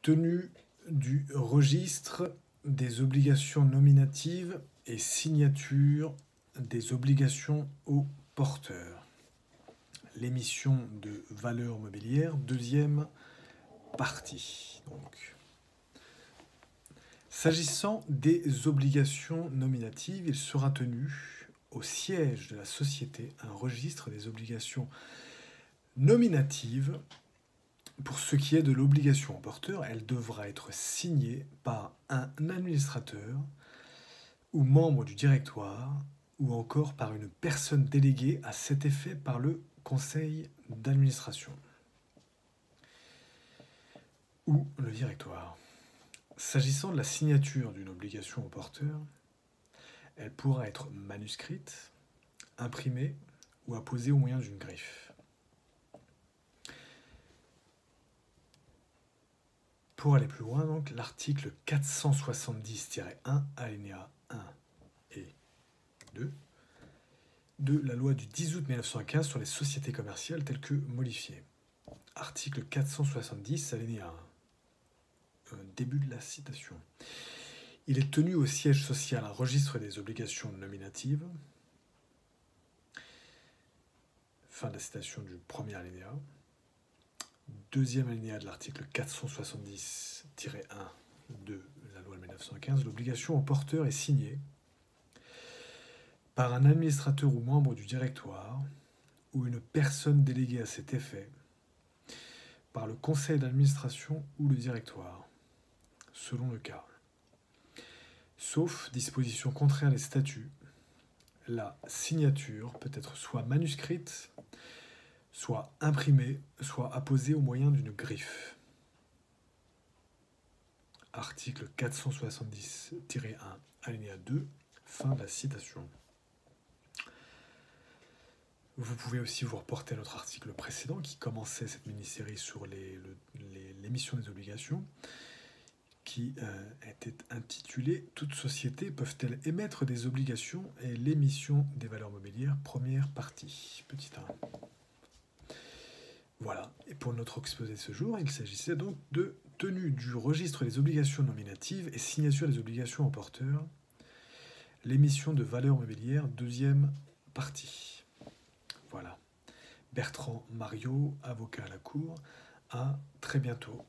Tenue du registre des obligations nominatives et signature des obligations au porteur. L'émission de valeurs mobilières, deuxième partie. Donc, s'agissant des obligations nominatives, il sera tenu au siège de la société un registre des obligations nominatives. Pour ce qui est de l'obligation au porteur, elle devra être signée par un administrateur ou membre du directoire ou encore par une personne déléguée à cet effet par le conseil d'administration ou le directoire. S'agissant de la signature d'une obligation au porteur, elle pourra être manuscrite, imprimée ou apposée au moyen d'une griffe. Pour aller plus loin, donc, l'article 470-1, alinéa 1 et 2 de la loi du 10 août 1915 sur les sociétés commerciales telles que modifiées. Article 470, alinéa 1. Début de la citation. Il est tenu au siège social un registre des obligations nominatives. Fin de la citation du premier alinéa. Deuxième alinéa de l'article 470-1 de la loi de 1915, l'obligation au porteur est signée par un administrateur ou membre du directoire ou une personne déléguée à cet effet, par le conseil d'administration ou le directoire, selon le cas. Sauf disposition contraire des statuts, la signature peut être soit manuscrite, soit imprimée, soit apposée au moyen d'une griffe. Article 470-1, alinéa 2, fin de la citation. Vous pouvez aussi vous reporter à notre article précédent qui commençait cette mini-série sur l'émission des obligations, qui était intitulé « Toutes sociétés peuvent-elles émettre des obligations et l'émission des valeurs mobilières ?» Première partie, petit 1. Voilà, et pour notre exposé de ce jour, il s'agissait donc de tenue du registre des obligations nominatives et signature des obligations au porteur, l'émission de valeurs mobilières, deuxième partie. Voilà. Bertrand Mariot, avocat à la Cour, à très bientôt.